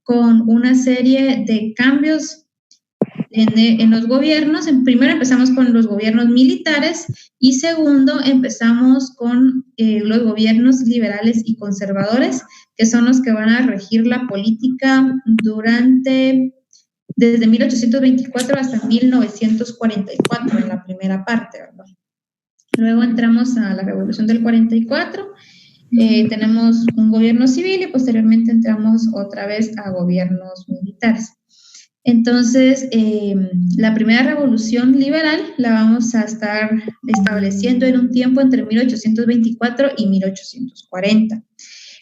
con una serie de cambios en los gobiernos. Primero empezamos con los gobiernos militares y segundo empezamos con los gobiernos liberales y conservadores, que son los que van a regir la política desde 1824 hasta 1944 en la primera parte, ¿verdad? Luego entramos a la Revolución del 44, tenemos un gobierno civil y posteriormente entramos otra vez a gobiernos militares. Entonces, la primera revolución liberal la vamos a estar estableciendo en un tiempo entre 1824 y 1840.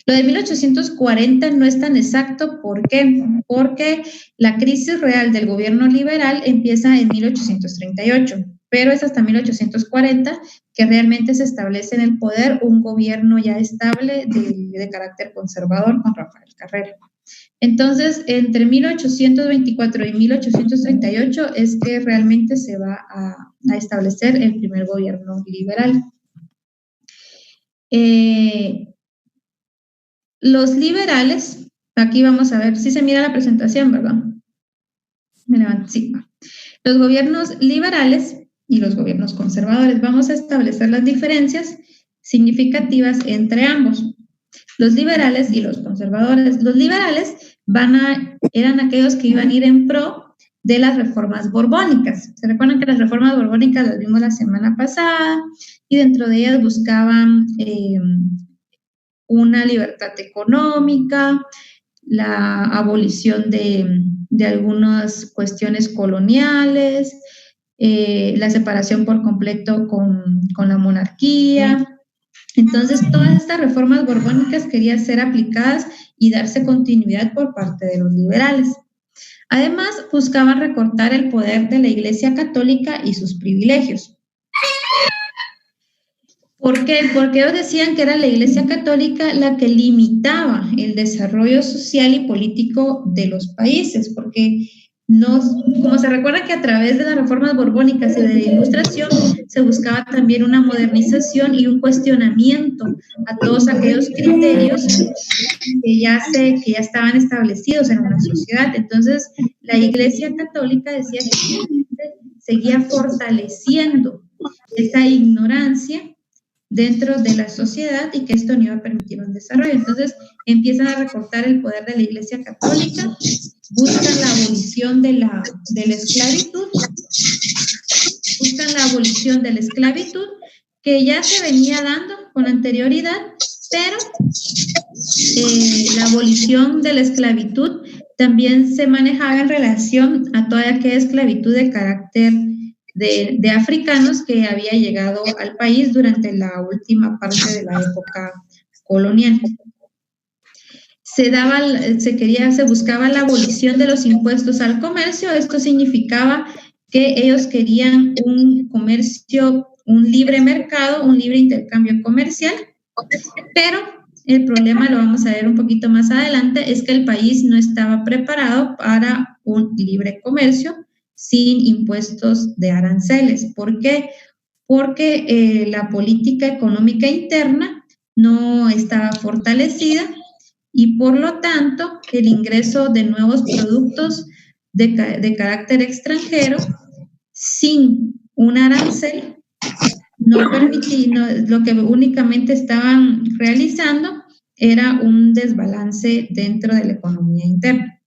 Lo de 1840 no es tan exacto, ¿por qué? Porque la crisis real del gobierno liberal empieza en 1838, pero es hasta 1840 que realmente se establece en el poder un gobierno ya estable de carácter conservador con Rafael Carrera. Entonces, entre 1824 y 1838 es que realmente se va a establecer el primer gobierno liberal. Los liberales, aquí vamos a ver, si se mira la presentación, ¿verdad? Me levanto, sí. Los gobiernos liberales y los gobiernos conservadores. Vamos a establecer las diferencias significativas entre ambos. Los liberales y los conservadores. Los liberales eran aquellos que iban a ir en pro de las reformas borbónicas. ¿Se recuerdan que las reformas borbónicas las vimos la semana pasada? Y dentro de ellas buscaban una libertad económica, la abolición de algunas cuestiones coloniales, la separación por completo con la monarquía. Entonces, todas estas reformas borbónicas querían ser aplicadas y darse continuidad por parte de los liberales. Además, buscaban recortar el poder de la Iglesia Católica y sus privilegios. ¿Por qué? Porque ellos decían que era la Iglesia Católica la que limitaba el desarrollo social y político de los países, porque como se recuerda que a través de las reformas borbónicas y de la Ilustración se buscaba también una modernización y un cuestionamiento a todos aquellos criterios que ya estaban establecidos en una sociedad. Entonces, la Iglesia Católica decía que seguía fortaleciendo esa ignorancia dentro de la sociedad y que esto no iba a permitir un desarrollo. Entonces, empiezan a recortar el poder de la Iglesia Católica, buscan la abolición de la esclavitud, que ya se venía dando con anterioridad, pero la abolición de la esclavitud también se manejaba en relación a toda aquella esclavitud de carácter de africanos que había llegado al país durante la última parte de la época colonial. Se buscaba la abolición de los impuestos al comercio. Esto significaba que ellos querían un comercio, un libre mercado, un libre intercambio comercial, pero el problema, lo vamos a ver un poquito más adelante, es que el país no estaba preparado para un libre comercio sin impuestos de aranceles. ¿Por qué? Porque la política económica interna no estaba fortalecida y por lo tanto el ingreso de nuevos productos de carácter extranjero sin un arancel no permitía, lo que únicamente estaban realizando era un desbalance dentro de la economía interna.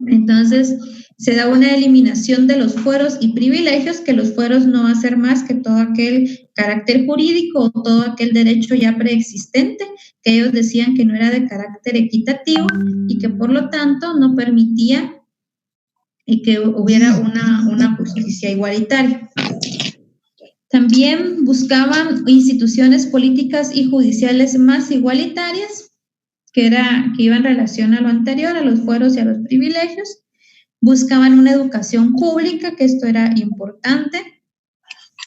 Entonces, se da una eliminación de los fueros y privilegios, que los fueros no va a ser más que todo aquel carácter jurídico o todo aquel derecho ya preexistente que ellos decían que no era de carácter equitativo y que por lo tanto no permitía que hubiera una justicia igualitaria. También buscaban instituciones políticas y judiciales más igualitarias, que iba en relación a lo anterior, a los fueros y a los privilegios. Buscaban una educación pública, que esto era importante,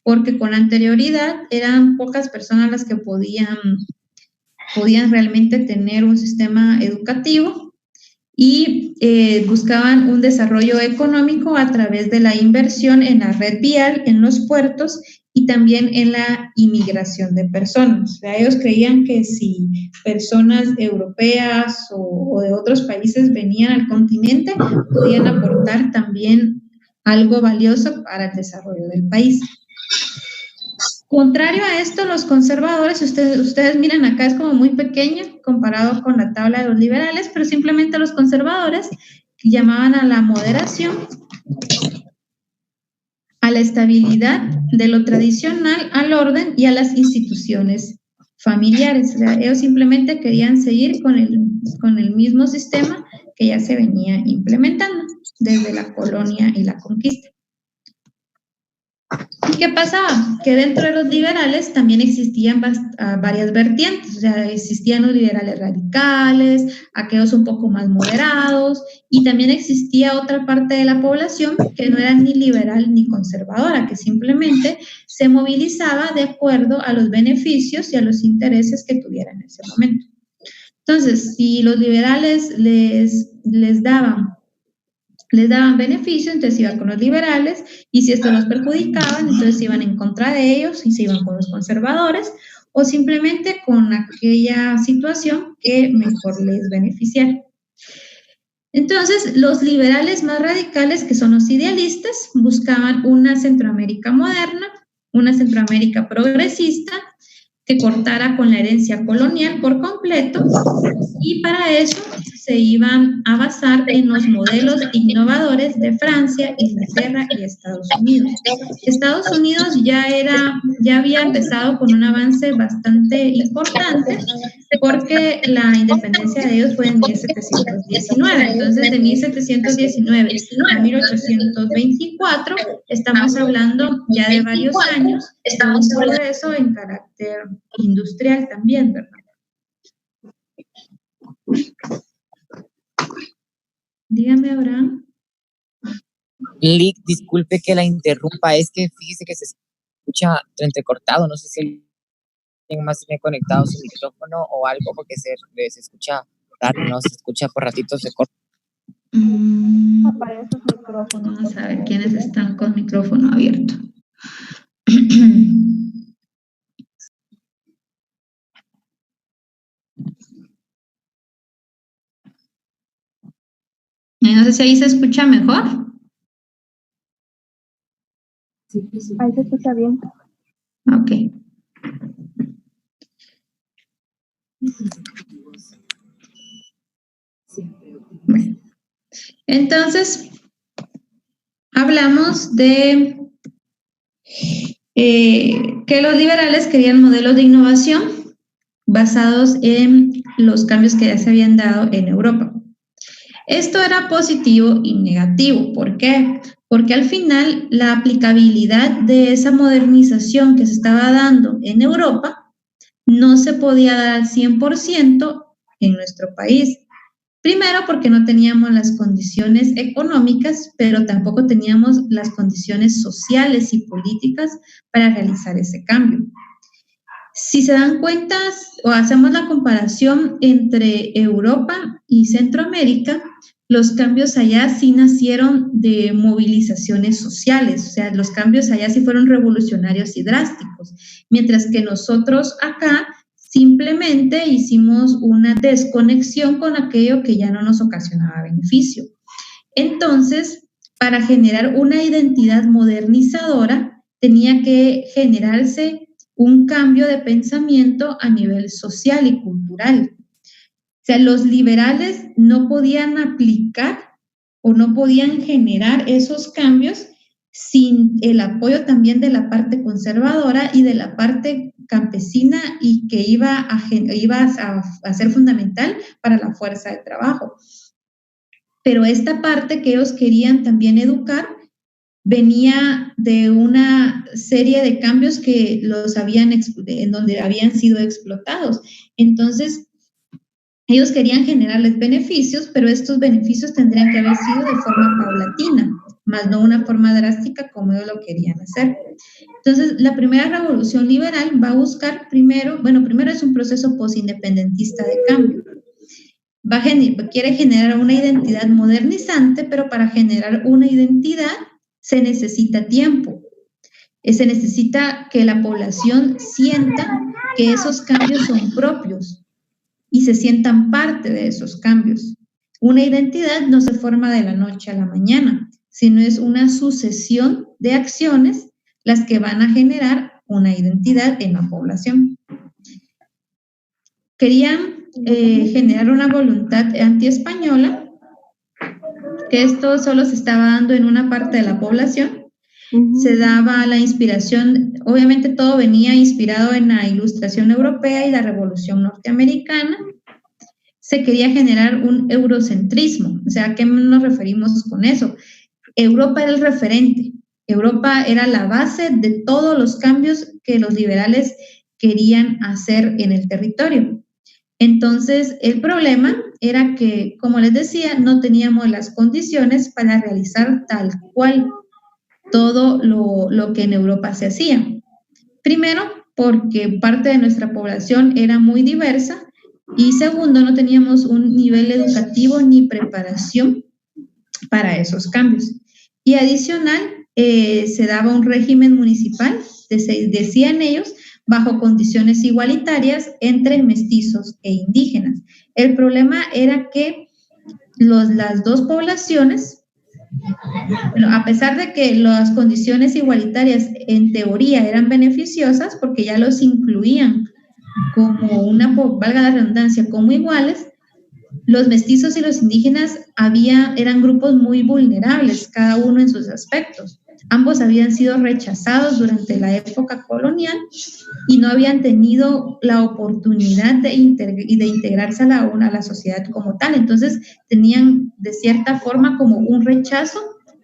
porque con anterioridad eran pocas personas las que podían realmente tener un sistema educativo, y buscaban un desarrollo económico a través de la inversión en la red vial, en los puertos y también en la inmigración de personas. O sea, ellos creían que si personas europeas o de otros países venían al continente, podían aportar también algo valioso para el desarrollo del país. Contrario a esto, los conservadores, ustedes miren acá, es como muy pequeña comparado con la tabla de los liberales, pero simplemente los conservadores llamaban a la moderación, a la estabilidad de lo tradicional, al orden y a las instituciones familiares. O sea, ellos simplemente querían seguir con el mismo sistema que ya se venía implementando desde la colonia y la conquista. ¿Y qué pasaba? Que dentro de los liberales también existían varias vertientes, o sea, existían los liberales radicales, aquellos un poco más moderados, y también existía otra parte de la población que no era ni liberal ni conservadora, que simplemente se movilizaba de acuerdo a los beneficios y a los intereses que tuviera en ese momento. Entonces, si los liberales les daban beneficio, entonces iban con los liberales, y si esto los perjudicaban, entonces iban en contra de ellos y se iban con los conservadores, o simplemente con aquella situación que mejor les beneficiara. Entonces, los liberales más radicales, que son los idealistas, buscaban una Centroamérica moderna, una Centroamérica progresista, que cortara con la herencia colonial por completo, y para eso se iban a basar en los modelos innovadores de Francia, Inglaterra y Estados Unidos. Estados Unidos ya había empezado con un avance bastante importante, porque la independencia de ellos fue en 1719. Entonces, de 1719 a 1824, estamos hablando ya de varios años, de un progreso en carácter industrial también, ¿verdad? Dígame, Abraham. Lick, disculpe que la interrumpa, es que fíjese que se escucha entrecortado, no sé si alguien más tiene conectado su micrófono o algo, porque se escucha raro, no se escucha por ratitos de corto. Aparece su micrófono. Vamos a ver quiénes están con micrófono abierto. No sé si ahí se escucha mejor. Ahí se escucha bien. Ok. Bueno. Entonces, hablamos de que los liberales querían modelos de innovación basados en los cambios que ya se habían dado en Europa. Esto era positivo y negativo. ¿Por qué? Porque al final la aplicabilidad de esa modernización que se estaba dando en Europa no se podía dar al 100% en nuestro país. Primero, porque no teníamos las condiciones económicas, pero tampoco teníamos las condiciones sociales y políticas para realizar ese cambio. Si se dan cuenta o hacemos la comparación entre Europa y Centroamérica, los cambios allá sí nacieron de movilizaciones sociales, o sea, los cambios allá sí fueron revolucionarios y drásticos, mientras que nosotros acá simplemente hicimos una desconexión con aquello que ya no nos ocasionaba beneficio. Entonces, para generar una identidad modernizadora, tenía que generarse un cambio de pensamiento a nivel social y cultural. O sea, los liberales no podían aplicar o no podían generar esos cambios sin el apoyo también de la parte conservadora y de la parte campesina, y que iba a ser fundamental para la fuerza de trabajo. Pero esta parte que ellos querían también educar venía de una serie de cambios que en donde habían sido explotados. Entonces, ellos querían generarles beneficios, pero estos beneficios tendrían que haber sido de forma paulatina, más no una forma drástica como ellos lo querían hacer. Entonces, la primera revolución liberal va a buscar primero es un proceso postindependentista de cambio. Quiere generar una identidad modernizante, pero para generar una identidad se necesita tiempo. Se necesita que la población sienta que esos cambios son propios y se sientan parte de esos cambios. Una identidad no se forma de la noche a la mañana, sino es una sucesión de acciones las que van a generar una identidad en la población. Querían generar una voluntad antiespañola, que esto solo se estaba dando en una parte de la población. Se daba la inspiración, obviamente todo venía inspirado en la Ilustración europea y la Revolución norteamericana. Se quería generar un eurocentrismo. O sea, ¿a qué nos referimos con eso? Europa era el referente. Europa era la base de todos los cambios que los liberales querían hacer en el territorio. Entonces, el problema era que, como les decía, no teníamos las condiciones para realizar tal cual todo lo que en Europa se hacía. Primero, porque parte de nuestra población era muy diversa, y segundo, no teníamos un nivel educativo ni preparación para esos cambios. Y adicional, se daba un régimen municipal, decían ellos, bajo condiciones igualitarias entre mestizos e indígenas. El problema era que las dos poblaciones, bueno, a pesar de que las condiciones igualitarias en teoría eran beneficiosas porque ya los incluían como valga la redundancia, como iguales, los mestizos y los indígenas eran grupos muy vulnerables, cada uno en sus aspectos. Ambos habían sido rechazados durante la época colonial y no habían tenido la oportunidad de integrarse a la sociedad como tal. Entonces, tenían de cierta forma como un rechazo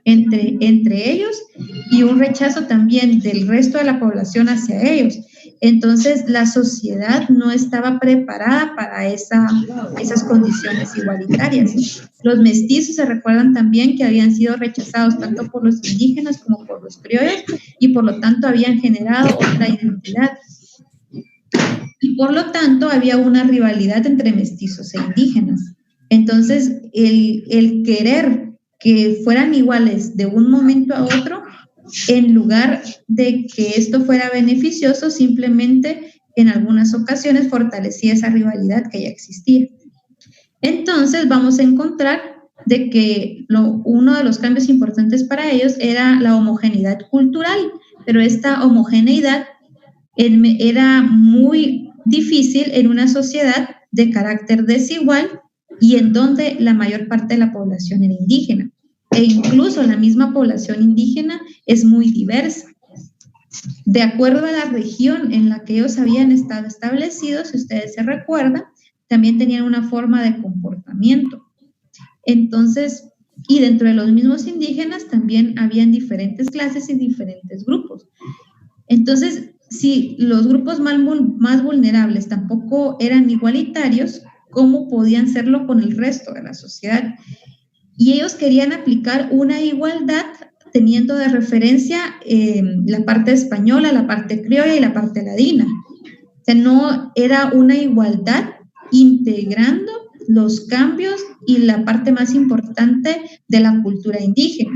entre ellos y un rechazo también del resto de la población hacia ellos. Entonces, la sociedad no estaba preparada para esas condiciones igualitarias. Los mestizos se recuerdan también que habían sido rechazados tanto por los indígenas como por los criollos y por lo tanto habían generado otra identidad. Y por lo tanto había una rivalidad entre mestizos e indígenas. Entonces, el querer que fueran iguales de un momento a otro, en lugar de que esto fuera beneficioso, simplemente en algunas ocasiones fortalecía esa rivalidad que ya existía. Entonces vamos a encontrar de que uno de los cambios importantes para ellos era la homogeneidad cultural, pero esta homogeneidad era muy difícil en una sociedad de carácter desigual y en donde la mayor parte de la población era indígena. E incluso la misma población indígena es muy diversa. De acuerdo a la región en la que ellos habían estado establecidos, si ustedes se recuerdan, también tenían una forma de comportamiento. Entonces, y dentro de los mismos indígenas también habían diferentes clases y diferentes grupos. Entonces, si los grupos más vulnerables tampoco eran igualitarios, ¿cómo podían serlo con el resto de la sociedad? Y ellos querían aplicar una igualdad teniendo de referencia la parte española, la parte criolla y la parte ladina. O sea, no era una igualdad integrando los cambios y la parte más importante de la cultura indígena.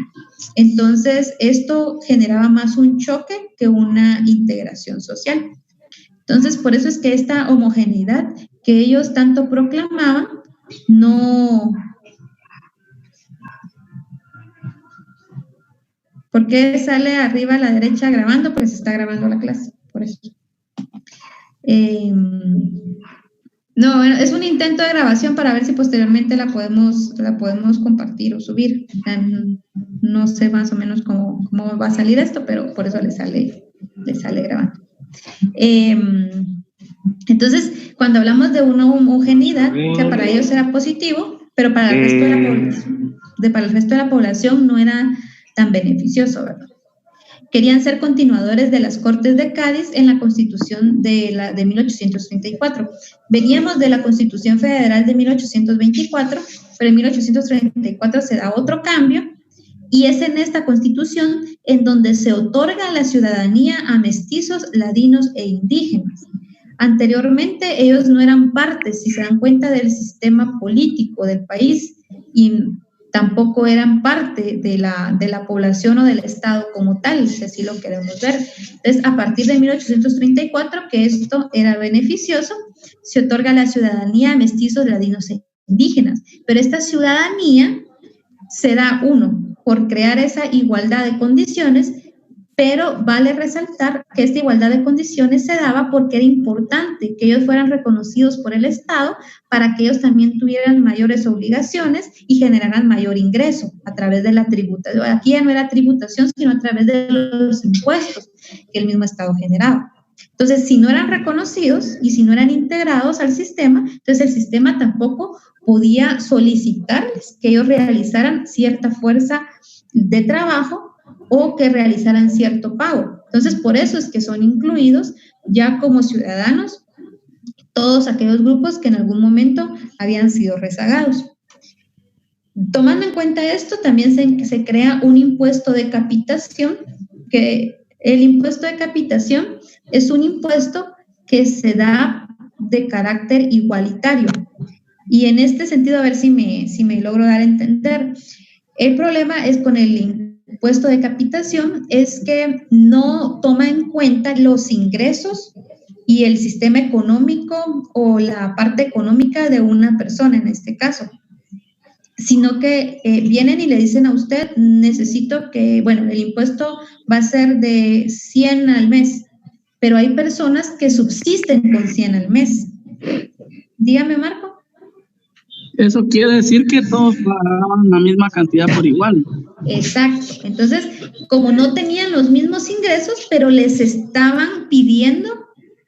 Entonces, esto generaba más un choque que una integración social. Entonces, por eso es que esta homogeneidad que ellos tanto proclamaban no... ¿Por qué sale arriba a la derecha grabando? Pues está grabando la clase, por eso. No, es un intento de grabación para ver si posteriormente la podemos compartir o subir. No sé más o menos cómo va a salir esto, pero por eso le sale grabando. Entonces, cuando hablamos de una homogeneidad, o sea, para ellos era positivo, pero para el resto de la población no era tan beneficioso, ¿verdad? Querían ser continuadores de las Cortes de Cádiz en la Constitución de 1834. Veníamos de la Constitución Federal de 1824, pero en 1834 se da otro cambio y es en esta Constitución en donde se otorga la ciudadanía a mestizos, ladinos e indígenas. Anteriormente ellos no eran parte, si se dan cuenta, del sistema político del país y tampoco eran parte de la población o del Estado como tal, si así lo queremos ver. Entonces, a partir de 1834, que esto era beneficioso, se otorga la ciudadanía a mestizos, ladinos e indígenas, pero esta ciudadanía se da, uno, por crear esa igualdad de condiciones, pero vale resaltar que esta igualdad de condiciones se daba porque era importante que ellos fueran reconocidos por el Estado para que ellos también tuvieran mayores obligaciones y generaran mayor ingreso a través de la tributación. Aquí ya no era tributación, sino a través de los impuestos que el mismo Estado generaba. Entonces, si no eran reconocidos y si no eran integrados al sistema, entonces el sistema tampoco podía solicitarles que ellos realizaran cierta fuerza de trabajo o que realizaran cierto pago. Entonces, por eso es que son incluidos ya como ciudadanos todos aquellos grupos que en algún momento habían sido rezagados. Tomando en cuenta esto, también se crea un impuesto de capitación, que el impuesto de capitación es un impuesto que se da de carácter igualitario. Y en este sentido, a ver si me logro dar a entender. El problema es con el impuesto de capitación es que no toma en cuenta los ingresos y el sistema económico o la parte económica de una persona en este caso, sino que vienen y le dicen a usted, necesito que, bueno, el impuesto va a ser de 100 al mes, pero hay personas que subsisten con 100 al mes. Dígame, Marco. Eso quiere decir que todos pagaban la misma cantidad por igual. Exacto. Entonces, como no tenían los mismos ingresos, pero les estaban pidiendo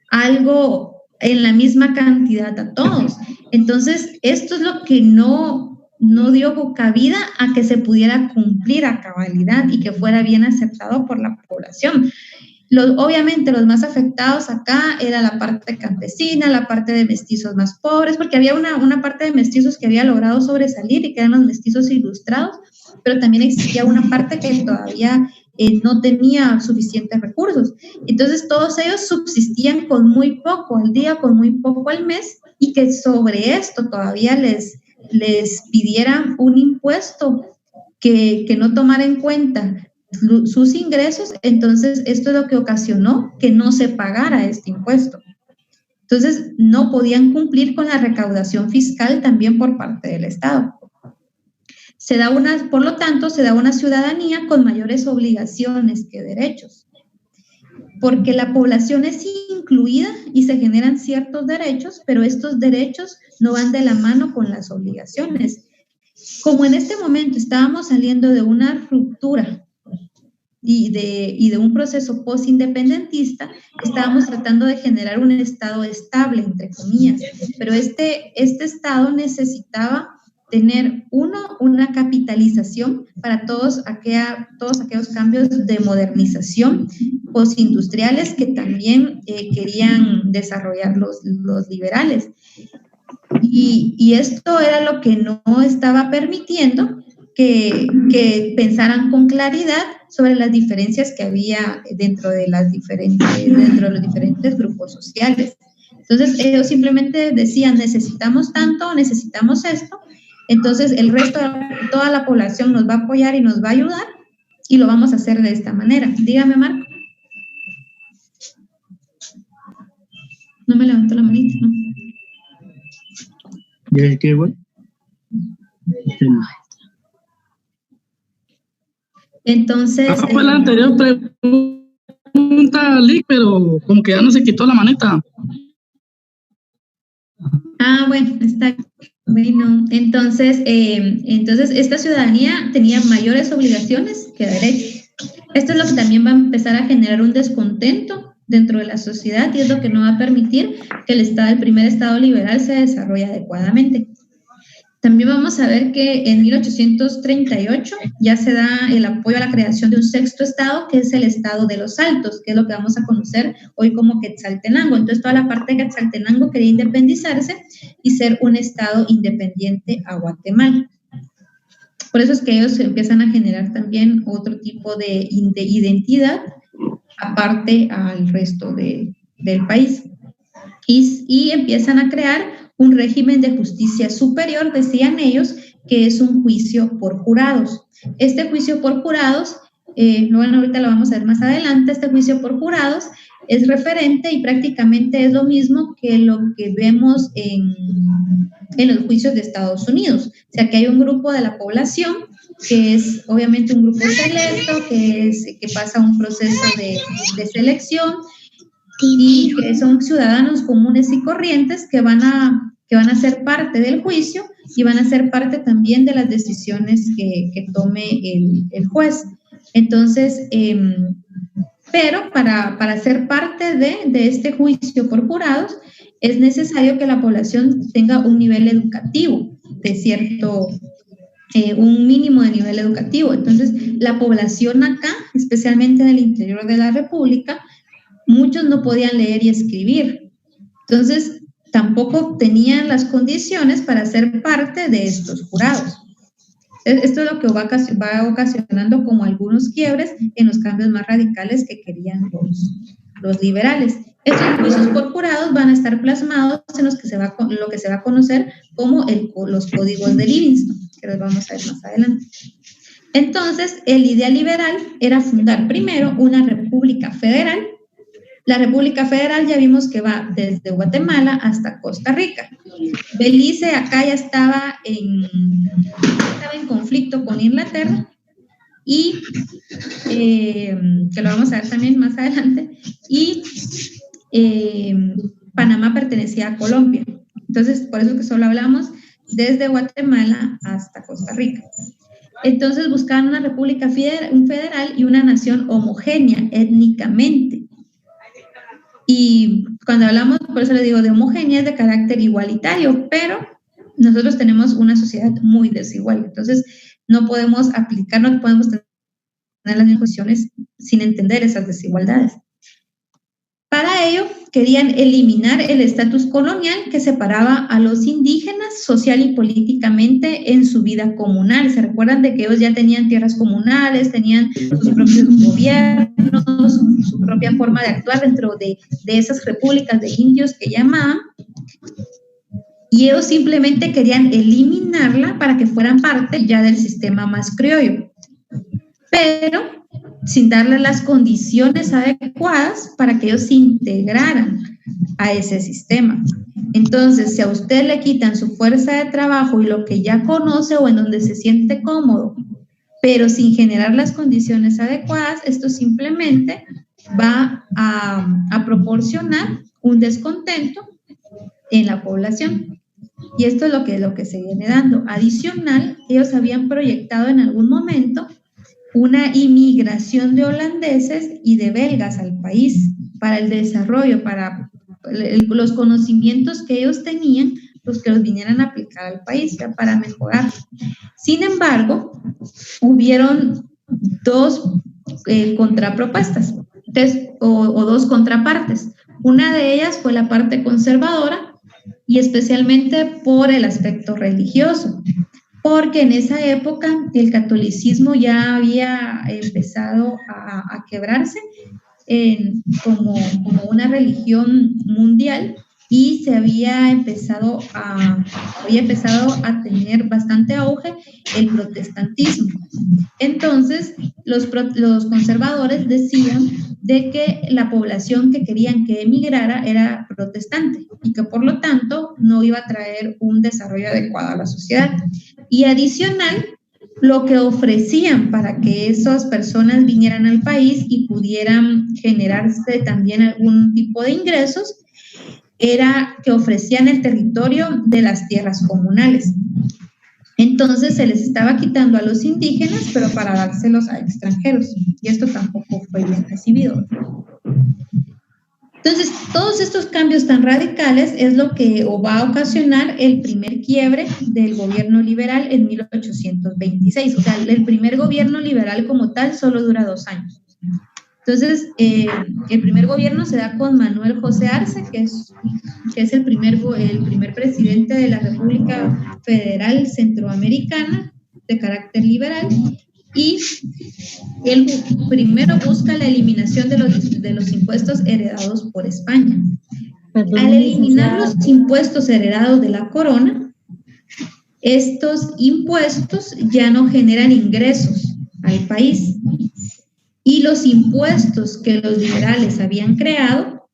algo en la misma cantidad a todos. Entonces, esto es lo que no dio cabida a que se pudiera cumplir a cabalidad y que fuera bien aceptado por la población. Obviamente los más afectados acá era la parte campesina, la parte de mestizos más pobres, porque había una parte de mestizos que había logrado sobresalir y que eran los mestizos ilustrados, pero también existía una parte que todavía no tenía suficientes recursos. Entonces todos ellos subsistían con muy poco al día, con muy poco al mes, y que sobre esto todavía les pidieran un impuesto que no tomara en cuenta sus ingresos. Entonces esto es lo que ocasionó que no se pagara este impuesto. Entonces no podían cumplir con la recaudación fiscal también por parte del Estado. Por lo tanto, se da una ciudadanía con mayores obligaciones que derechos, porque la población es incluida y se generan ciertos derechos, pero estos derechos no van de la mano con las obligaciones. Como en este momento estábamos saliendo de una ruptura y de un proceso postindependentista, estábamos tratando de generar un Estado estable, entre comillas, pero este Estado necesitaba tener, una capitalización para todos aquellos cambios de modernización postindustriales que también querían desarrollar los liberales. Y esto era lo que no estaba permitiendo que pensaran con claridad sobre las diferencias que había dentro de los diferentes grupos sociales. Entonces, ellos simplemente decían, necesitamos tanto, necesitamos esto, entonces el resto de toda la población nos va a apoyar y nos va a ayudar, y lo vamos a hacer de esta manera. Dígame, Marco. No me levantó la manita, ¿no? ¿Qué bueno? Entonces... fue la anterior pregunta, Lick, pero como que ya no se quitó la manita. Bueno, está bueno. Entonces, esta ciudadanía tenía mayores obligaciones que derechos. Esto es lo que también va a empezar a generar un descontento dentro de la sociedad, y es lo que no va a permitir que el primer Estado liberal se desarrolle adecuadamente. También vamos a ver que en 1838 ya se da el apoyo a la creación de un sexto Estado, que es el Estado de los Altos, que es lo que vamos a conocer hoy como Quetzaltenango. Entonces, toda la parte de Quetzaltenango quería independizarse y ser un Estado independiente a Guatemala. Por eso es que ellos empiezan a generar también otro tipo de identidad aparte al resto del país. Y empiezan a crear un régimen de justicia superior, decían ellos, que es un juicio por jurados. Este juicio por jurados, bueno, ahorita lo vamos a ver más adelante, este juicio por jurados es referente y prácticamente es lo mismo que lo que vemos en los juicios de Estados Unidos. O sea, que hay un grupo de la población que es obviamente un grupo selecto, que pasa un proceso de selección y que son ciudadanos comunes y corrientes que van a ser parte del juicio y van a ser parte también de las decisiones que tome el juez. Entonces, pero para ser parte de este juicio por jurados, es necesario que la población tenga un nivel educativo de cierto, un mínimo de nivel educativo. Entonces, la población acá, especialmente en el interior de la República, muchos no podían leer y escribir. Entonces, tampoco tenían las condiciones para ser parte de estos jurados. Esto es lo que va ocasionando como algunos quiebres en los cambios más radicales que querían los liberales. Estos juicios por jurados van a estar plasmados en lo que se va a conocer como los códigos de Livingston, que los vamos a ver más adelante. Entonces, el ideal liberal era fundar primero una república federal. La República Federal ya vimos que va desde Guatemala hasta Costa Rica. Belice acá ya estaba en conflicto con Inglaterra y que lo vamos a ver también más adelante, y Panamá pertenecía a Colombia. Entonces, por eso que solo hablamos desde Guatemala hasta Costa Rica. Entonces buscaban una república federal y una nación homogénea étnicamente. Y cuando hablamos, por eso les digo, de homogénea, es de carácter igualitario, pero nosotros tenemos una sociedad muy desigual. Entonces, no podemos tener las mismas posiciones sin entender esas desigualdades. Para ello, querían eliminar el estatus colonial que separaba a los indígenas social y políticamente en su vida comunal. ¿Se recuerdan de que ellos ya tenían tierras comunales, tenían sus propios gobiernos, su propia forma de actuar dentro de esas repúblicas de indios que llamaban? Y ellos simplemente querían eliminarla para que fueran parte ya del sistema más criollo, pero sin darle las condiciones adecuadas para que ellos se integraran a ese sistema. Entonces, si a usted le quitan su fuerza de trabajo y lo que ya conoce o en donde se siente cómodo, pero sin generar las condiciones adecuadas, esto simplemente va a proporcionar un descontento en la población. Y esto es lo que se viene dando. Adicional, ellos habían proyectado en algún momento una inmigración de holandeses y de belgas al país para el desarrollo, para los conocimientos que ellos tenían, los que los vinieran a aplicar al país, ya para mejorar. Sin embargo, hubieron dos contrapropuestas, o dos contrapartes. Una de ellas fue la parte conservadora, y especialmente por el aspecto religioso, porque en esa época el catolicismo ya había empezado a quebrarse como una religión mundial, y se había empezado a tener bastante auge el protestantismo. Entonces, los conservadores decían de que la población que querían que emigrara era protestante y que por lo tanto no iba a traer un desarrollo adecuado a la sociedad. Y adicional, lo que ofrecían para que esas personas vinieran al país y pudieran generarse también algún tipo de ingresos era que ofrecían el territorio de las tierras comunales. Entonces se les estaba quitando a los indígenas, pero para dárselos a extranjeros, y esto tampoco fue bien recibido. Entonces, todos estos cambios tan radicales es lo que va a ocasionar el primer quiebre del gobierno liberal en 1826. O sea, el primer gobierno liberal como tal solo dura 2 años. Entonces, el primer gobierno se da con Manuel José Arce, que es el primer presidente de la República Federal Centroamericana de carácter liberal, y él primero busca la eliminación de los impuestos heredados por España. Al eliminar los impuestos heredados de la corona, estos impuestos ya no generan ingresos al país y los impuestos que los liberales habían creado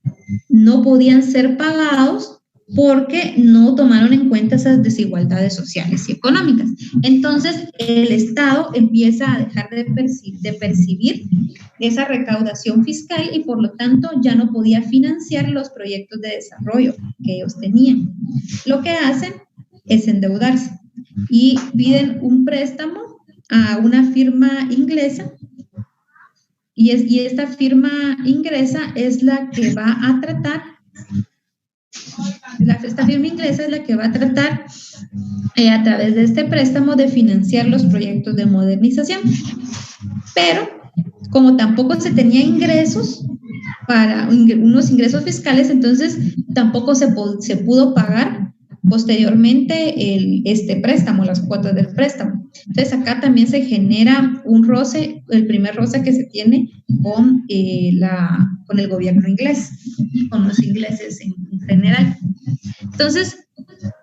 no podían ser pagados porque no tomaron en cuenta esas desigualdades sociales y económicas. Entonces, el Estado empieza a dejar de percibir esa recaudación fiscal y, por lo tanto, ya no podía financiar los proyectos de desarrollo que ellos tenían. Lo que hacen es endeudarse y piden un préstamo a una firma inglesa y esta firma inglesa es la que va a tratar esta firma inglesa es la que va a tratar a través de este préstamo de financiar los proyectos de modernización. Pero como tampoco se tenía ingresos para unos ingresos fiscales, entonces tampoco se pudo pagar posteriormente este préstamo, las cuotas del préstamo. Entonces acá también se genera un roce, el primer roce que se tiene con el gobierno inglés, con los ingleses en general. Entonces,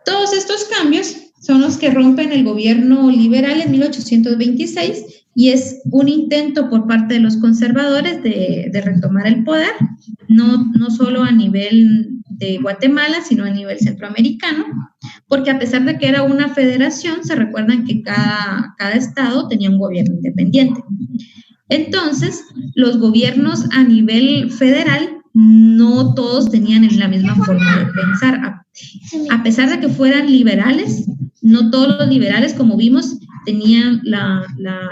todos estos cambios son los que rompen el gobierno liberal en 1826 y es un intento por parte de los conservadores de retomar el poder, no solo a nivel de Guatemala, sino a nivel centroamericano, porque a pesar de que era una federación, se recuerdan que cada estado tenía un gobierno independiente. Entonces, los gobiernos a nivel federal no todos tenían la misma forma de pensar. A pesar de que fueran liberales, no todos los liberales, como vimos, tenían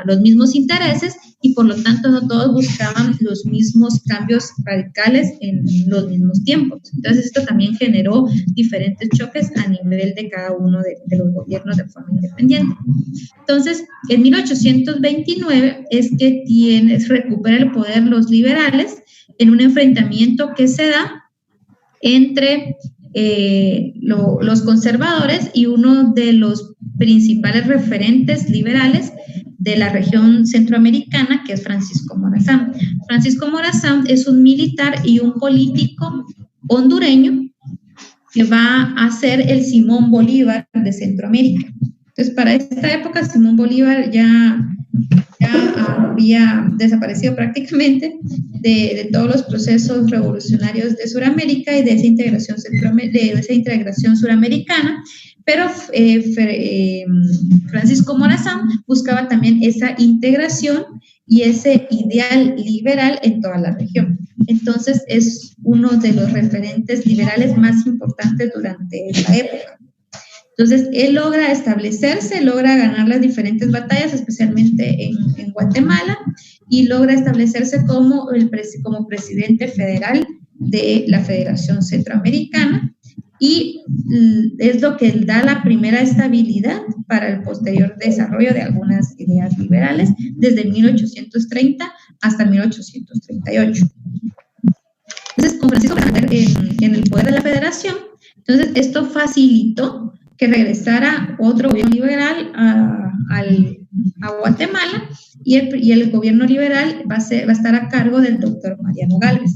los mismos intereses y por lo tanto no todos buscaban los mismos cambios radicales en los mismos tiempos. Entonces esto también generó diferentes choques a nivel de cada uno de los gobiernos de forma independiente. Entonces, en 1829 es que recupera el poder los liberales en un enfrentamiento que se da entre los conservadores y uno de los principales referentes liberales de la región centroamericana, que es Francisco Morazán. Francisco Morazán es un militar y un político hondureño que va a ser el Simón Bolívar de Centroamérica. Entonces, para esta época, Simón Bolívar ya había desaparecido prácticamente de todos los procesos revolucionarios de Sudamérica y de esa integración suramericana, pero Francisco Morazán buscaba también esa integración y ese ideal liberal en toda la región. Entonces, es uno de los referentes liberales más importantes durante esa época. Entonces, él logra establecerse, logra ganar las diferentes batallas, especialmente en Guatemala, y logra establecerse como presidente federal de la Federación Centroamericana, y es lo que da la primera estabilidad para el posterior desarrollo de algunas ideas liberales desde 1830 hasta 1838. Entonces, con Francisco en el poder de la Federación, entonces esto facilitó que regresara otro gobierno liberal a Guatemala y el gobierno liberal va a estar a cargo del doctor Mariano Gálvez.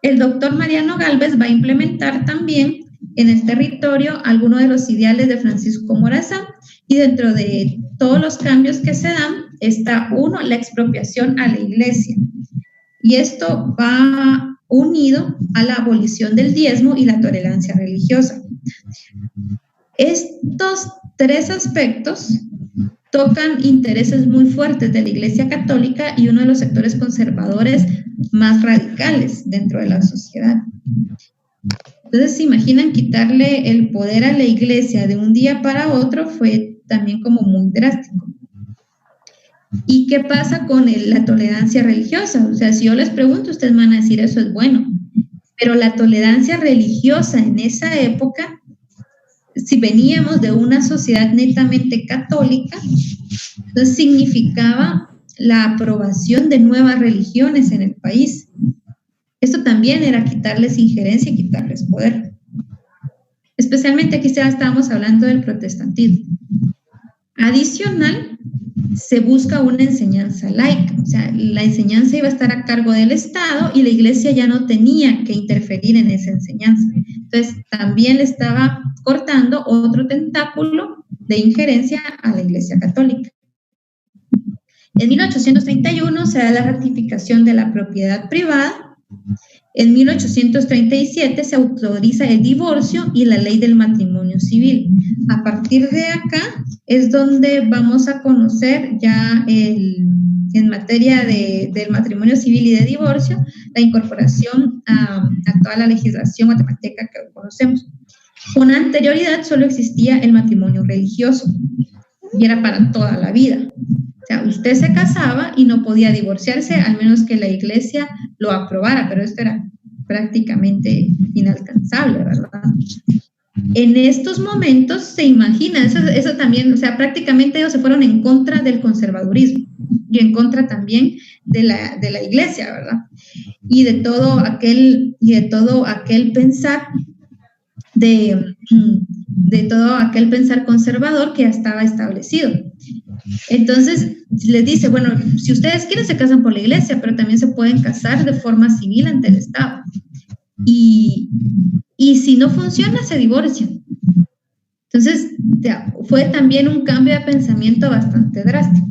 El doctor Mariano Gálvez va a implementar también en el territorio algunos de los ideales de Francisco Morazán y dentro de todos los cambios que se dan está la expropiación a la iglesia. Y esto va unido a la abolición del diezmo y la tolerancia religiosa. Estos tres aspectos tocan intereses muy fuertes de la Iglesia Católica y uno de los sectores conservadores más radicales dentro de la sociedad. Entonces, ¿se imaginan quitarle el poder a la Iglesia de un día para otro? Fue también como muy drástico. ¿Y qué pasa con la tolerancia religiosa? O sea, si yo les pregunto, ustedes van a decir eso es bueno, pero la tolerancia religiosa en esa época, si veníamos de una sociedad netamente católica, entonces significaba la aprobación de nuevas religiones en el país. Esto también era quitarles injerencia y quitarles poder. Especialmente aquí ya estábamos hablando del protestantismo. Adicional, se busca una enseñanza laica, o sea, la enseñanza iba a estar a cargo del Estado y la Iglesia ya no tenía que interferir en esa enseñanza. Entonces, también le estaba cortando otro tentáculo de injerencia a la Iglesia Católica. En 1831 se da la ratificación de la propiedad privada. En 1837 se autoriza el divorcio y la ley del matrimonio civil. A partir de acá es donde vamos a conocer ya en materia del matrimonio civil y de divorcio, la incorporación a toda la legislación guatemalteca que conocemos. Con anterioridad solo existía el matrimonio religioso y era para toda la vida. O sea, usted se casaba y no podía divorciarse, al menos que la iglesia lo aprobara, pero esto era prácticamente inalcanzable, ¿verdad? En estos momentos, se imagina, eso también, o sea, prácticamente ellos se fueron en contra del conservadurismo y en contra también de la iglesia, ¿verdad? Y de todo aquel pensar de todo aquel pensar conservador que ya estaba establecido. Entonces, les dice, bueno, si ustedes quieren se casan por la iglesia, pero también se pueden casar de forma civil ante el Estado. Y si no funciona, se divorcian. Entonces, fue también un cambio de pensamiento bastante drástico.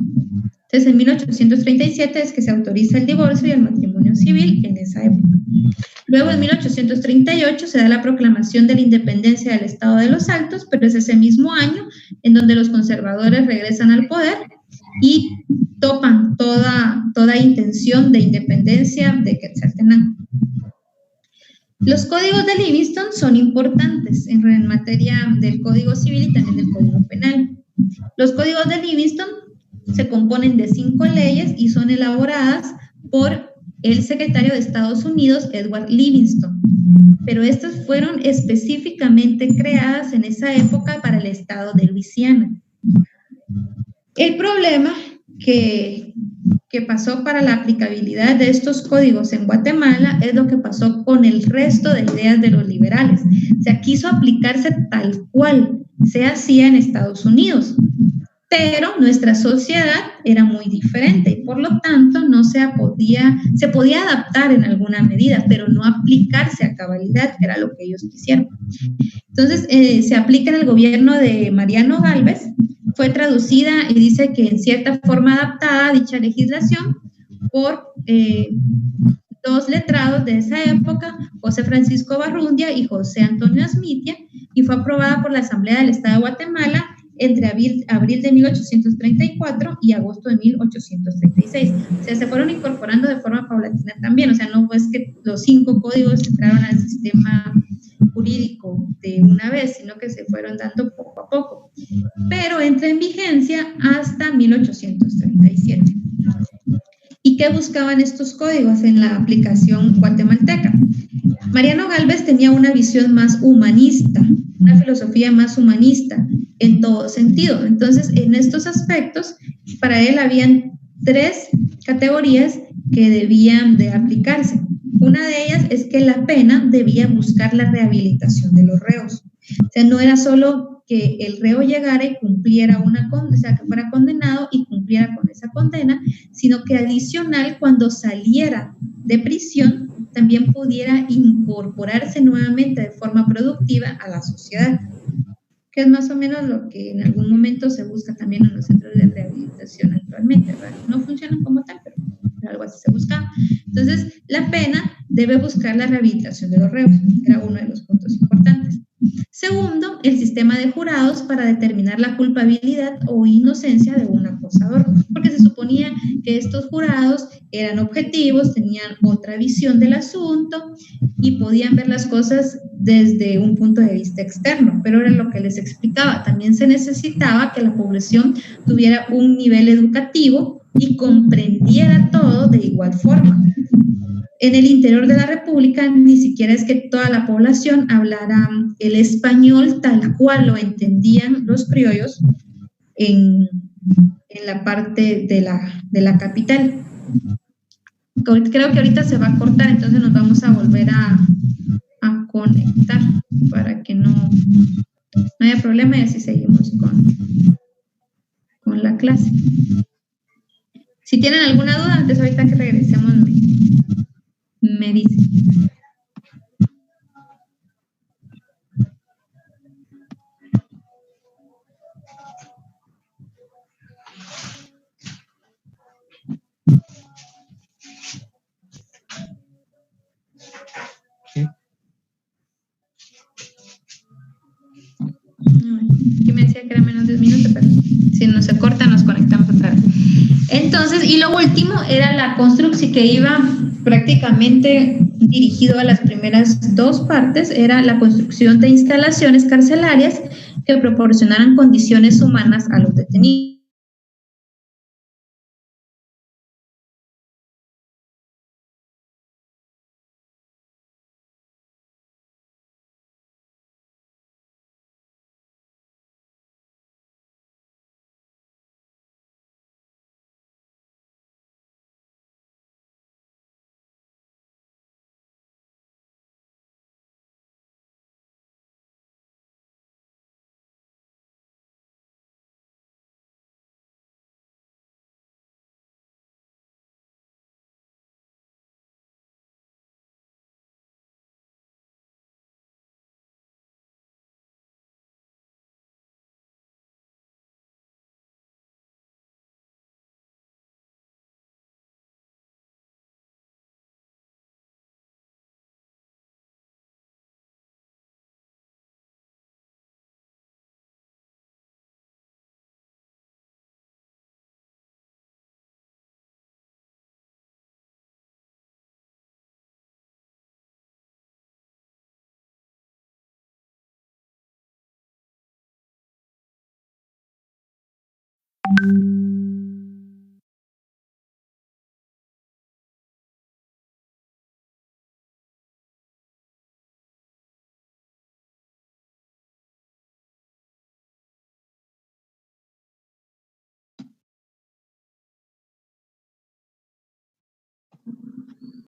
Entonces, en 1837 es que se autoriza el divorcio y el matrimonio civil en esa época. Luego, en 1838, se da la proclamación de la independencia del Estado de los Altos, pero es ese mismo año en donde los conservadores regresan al poder y topan toda intención de independencia de Quetzaltenango. Los códigos de Livingston son importantes en materia del Código Civil y también del Código Penal. Los códigos de Livingston se componen de 5 leyes y son elaboradas por el secretario de Estados Unidos, Edward Livingston, pero estas fueron específicamente creadas en esa época para el estado de Luisiana. El problema que pasó para la aplicabilidad de estos códigos en Guatemala es lo que pasó con el resto de ideas de los liberales. O sea, quiso aplicarse tal cual se hacía en Estados Unidos, pero nuestra sociedad era muy diferente y por lo tanto se podía adaptar en alguna medida, pero no aplicarse a cabalidad, que era lo que ellos quisieron. Entonces, se aplica en el gobierno de Mariano Gálvez, fue traducida y dice que en cierta forma adaptada dicha legislación por 2 letrados de esa época, José Francisco Barrundia y José Antonio Asmitia, y fue aprobada por la Asamblea del Estado de Guatemala entre abril de 1834 y agosto de 1836. O sea, se fueron incorporando de forma paulatina también, o sea, no fue que los 5 códigos entraron al sistema jurídico de una vez, sino que se fueron dando poco a poco, pero entra en vigencia hasta 1837. ¿Y qué buscaban estos códigos en la aplicación guatemalteca? Mariano Gálvez tenía una visión más humanista, una filosofía más humanista en todo sentido. Entonces, en estos aspectos, para él habían 3 categorías que debían de aplicarse. Una de ellas es que la pena debía buscar la rehabilitación de los reos. O sea, no era solo que el reo llegara y cumpliera o sea, que fuera condenado y cumpliera con esa condena, sino que adicional, cuando saliera de prisión, también pudiera incorporarse nuevamente de forma productiva a la sociedad, que es más o menos lo que en algún momento se busca también en los centros de rehabilitación actualmente, ¿verdad? No funcionan como tal, pero algo así se buscaba. Entonces, la pena debe buscar la rehabilitación de los reos, era uno de los puntos importantes. Segundo, el sistema de jurados para determinar la culpabilidad o inocencia de un acosador, porque se suponía que estos jurados eran objetivos, tenían otra visión del asunto y podían ver las cosas desde un punto de vista externo, pero era lo que les explicaba. También se necesitaba que la población tuviera un nivel educativo y comprendiera todo de igual forma. En el interior de la República ni siquiera es que toda la población hablara el español tal cual lo entendían los criollos en la parte de la capital. Creo que ahorita se va a cortar, entonces nos vamos a volver a conectar para que no haya problema y así seguimos con la clase. Si tienen alguna duda, antes ahorita que regresemos me dicen. Si no se corta, nos conectamos otra vez. Entonces, y lo último era la construcción, que iba prácticamente dirigido a las primeras dos partes, era la construcción de instalaciones carcelarias que proporcionaran condiciones humanas a los detenidos.